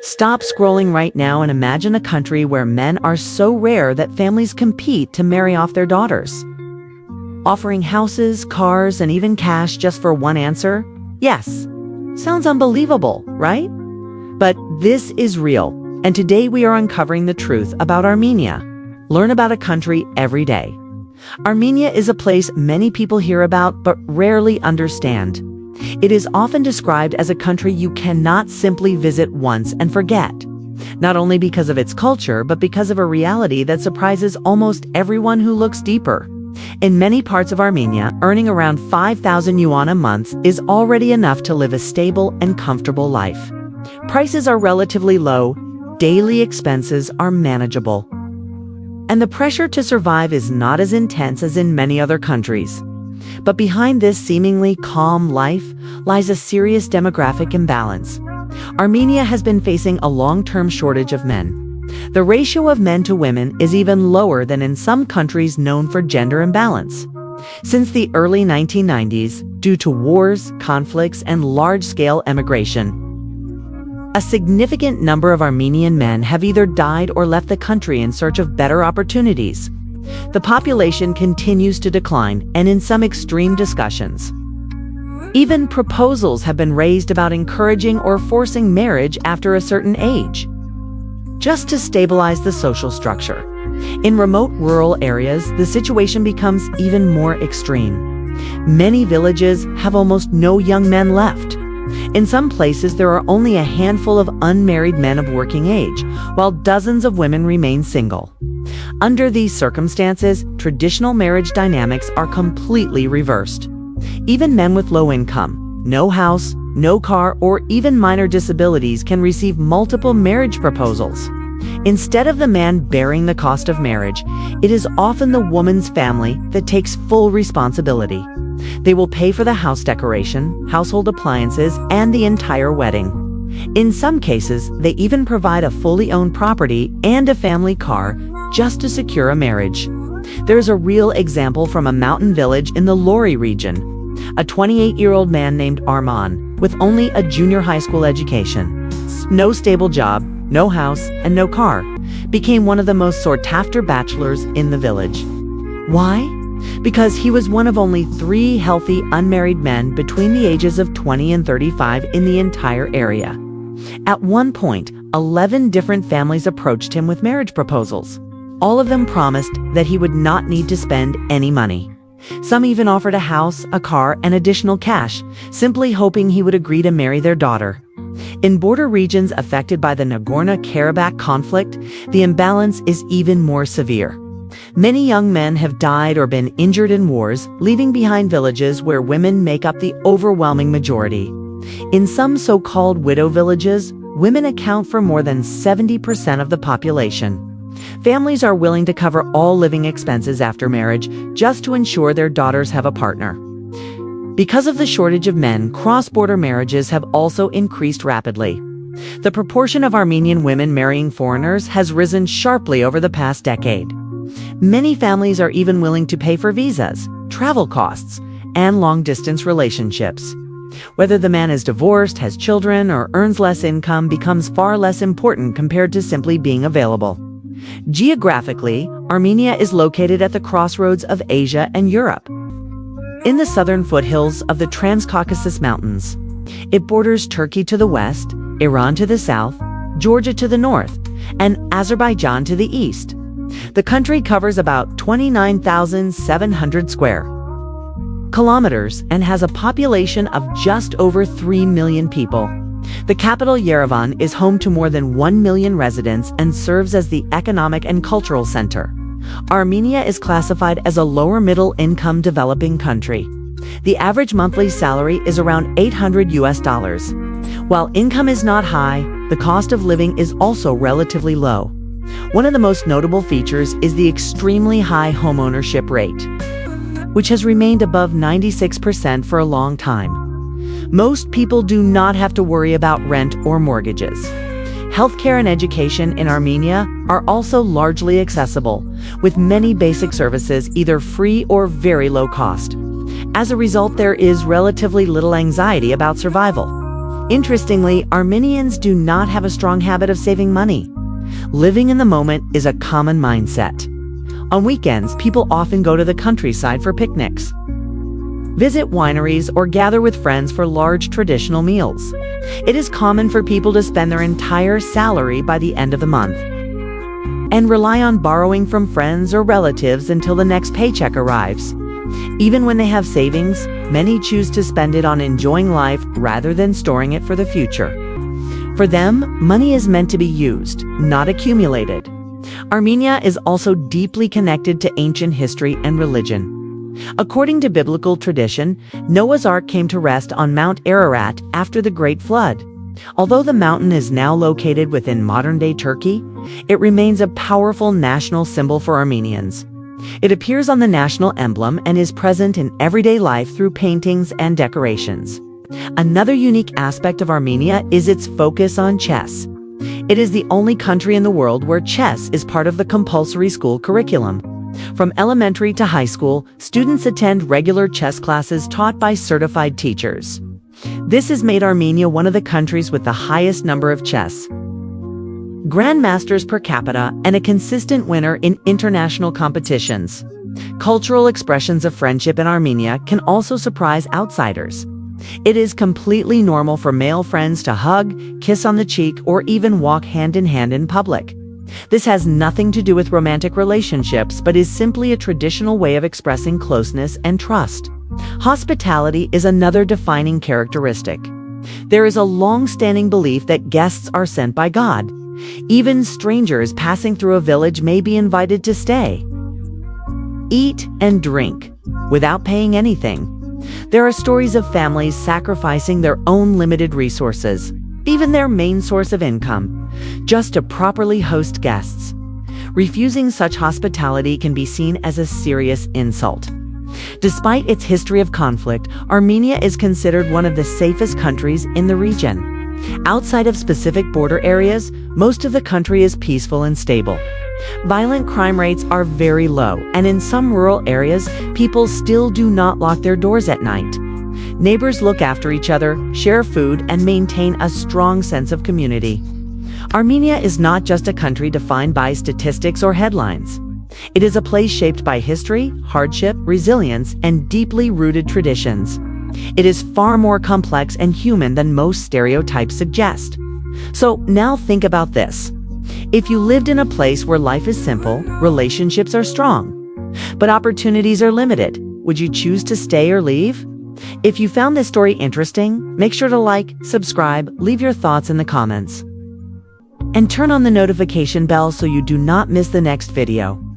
Stop scrolling right now and imagine a country where men are so rare that families compete to marry off their daughters. Offering houses, cars, and even cash just for one answer? Yes. Sounds unbelievable, right? But this is real, and today we are uncovering the truth about Armenia. Learn about a country every day. Armenia is a place many people hear about but rarely understand. It is often described as a country you cannot simply visit once and forget, not only because of its culture, but because of a reality that surprises almost everyone who looks deeper. In many parts of Armenia, earning around 5,000 yuan a month is already enough to live a stable and comfortable life. Prices are relatively low, daily expenses are manageable, and the pressure to survive is not as intense as in many other countries. But behind this seemingly calm life lies a serious demographic imbalance. Armenia has been facing a long-term shortage of men. The ratio of men to women is even lower than in some countries known for gender imbalance. Since the early 1990s, due to wars, conflicts, and large-scale emigration, a significant number of Armenian men have either died or left the country in search of better opportunities. The population continues to decline, and in some extreme discussions, even proposals have been raised about encouraging or forcing marriage after a certain age, just to stabilize the social structure. In remote rural areas, the situation becomes even more extreme. Many villages have almost no young men left. In some places, there are only a handful of unmarried men of working age, while dozens of women remain single. Under these circumstances, traditional marriage dynamics are completely reversed. Even men with low income, no house, no car, or even minor disabilities can receive multiple marriage proposals. Instead of the man bearing the cost of marriage, it is often the woman's family that takes full responsibility. They will pay for the house decoration, household appliances, and the entire wedding. In some cases, they even provide a fully owned property and a family car just to secure a marriage. There is a real example from a mountain village in the Lori region. A 28-year-old man named Arman, with only a junior high school education, no stable job, no house, and no car, became one of the most sought-after bachelors in the village. Why? Because he was one of only 3 healthy unmarried men between the ages of 20 and 35 in the entire area. At one point, 11 different families approached him with marriage proposals. All of them promised that he would not need to spend any money. Some even offered a house, a car, and additional cash, simply hoping he would agree to marry their daughter. In border regions affected by the Nagorno-Karabakh conflict, the imbalance is even more severe. Many young men have died or been injured in wars, leaving behind villages where women make up the overwhelming majority. In some so-called widow villages, women account for more than 70% of the population. Families are willing to cover all living expenses after marriage just to ensure their daughters have a partner. Because of the shortage of men, cross-border marriages have also increased rapidly. The proportion of Armenian women marrying foreigners has risen sharply over the past decade. Many families are even willing to pay for visas, travel costs, and long-distance relationships. Whether the man is divorced, has children, or earns less income becomes far less important compared to simply being available. Geographically, Armenia is located at the crossroads of Asia and Europe. In the southern foothills of the Transcaucasus Mountains, it borders Turkey to the west, Iran to the south, Georgia to the north, and Azerbaijan to the east. The country covers about 29,700 square kilometers and has a population of just over 3 million people. The capital, Yerevan, is home to more than 1 million residents and serves as the economic and cultural center. Armenia is classified as a lower middle income developing country. The average monthly salary is around $800. While income is not high, the cost of living is also relatively low. One of the most notable features is the extremely high homeownership rate, which has remained above 96% for a long time. Most people do not have to worry about rent or mortgages. Healthcare and education in Armenia are also largely accessible, with many basic services either free or very low cost. As a result, there is relatively little anxiety about survival. Interestingly, Armenians do not have a strong habit of saving money. Living in the moment is a common mindset. On weekends, people often go to the countryside for picnics, visit wineries, or gather with friends for large traditional meals. It is common for people to spend their entire salary by the end of the month and rely on borrowing from friends or relatives until the next paycheck arrives. Even when they have savings, many choose to spend it on enjoying life rather than storing it for the future. For them, money is meant to be used, not accumulated. Armenia is also deeply connected to ancient history and religion. According to biblical tradition, Noah's Ark came to rest on Mount Ararat after the Great Flood. Although the mountain is now located within modern-day Turkey, it remains a powerful national symbol for Armenians. It appears on the national emblem and is present in everyday life through paintings and decorations. Another unique aspect of Armenia is its focus on chess. It is the only country in the world where chess is part of the compulsory school curriculum. From elementary to high school, students attend regular chess classes taught by certified teachers. This has made Armenia one of the countries with the highest number of chess grandmasters per capita and a consistent winner in international competitions. Cultural expressions of friendship in Armenia can also surprise outsiders. It is completely normal for male friends to hug, kiss on the cheek, or even walk hand in hand in public. This has nothing to do with romantic relationships, but is simply a traditional way of expressing closeness and trust. Hospitality is another defining characteristic. There is a long-standing belief that guests are sent by God. Even strangers passing through a village may be invited to stay, eat, and drink without paying anything. There are stories of families sacrificing their own limited resources, even their main source of income, just to properly host guests. Refusing such hospitality can be seen as a serious insult. Despite its history of conflict, Armenia is considered one of the safest countries in the region. Outside of specific border areas, most of the country is peaceful and stable. Violent crime rates are very low, and in some rural areas, people still do not lock their doors at night. Neighbors look after each other, share food, and maintain a strong sense of community. Armenia is not just a country defined by statistics or headlines. It is a place shaped by history, hardship, resilience, and deeply rooted traditions. It is far more complex and human than most stereotypes suggest. So now think about this. If you lived in a place where life is simple, relationships are strong, but opportunities are limited, would you choose to stay or leave? If you found this story interesting, make sure to like, subscribe, leave your thoughts in the comments, and turn on the notification bell so you do not miss the next video.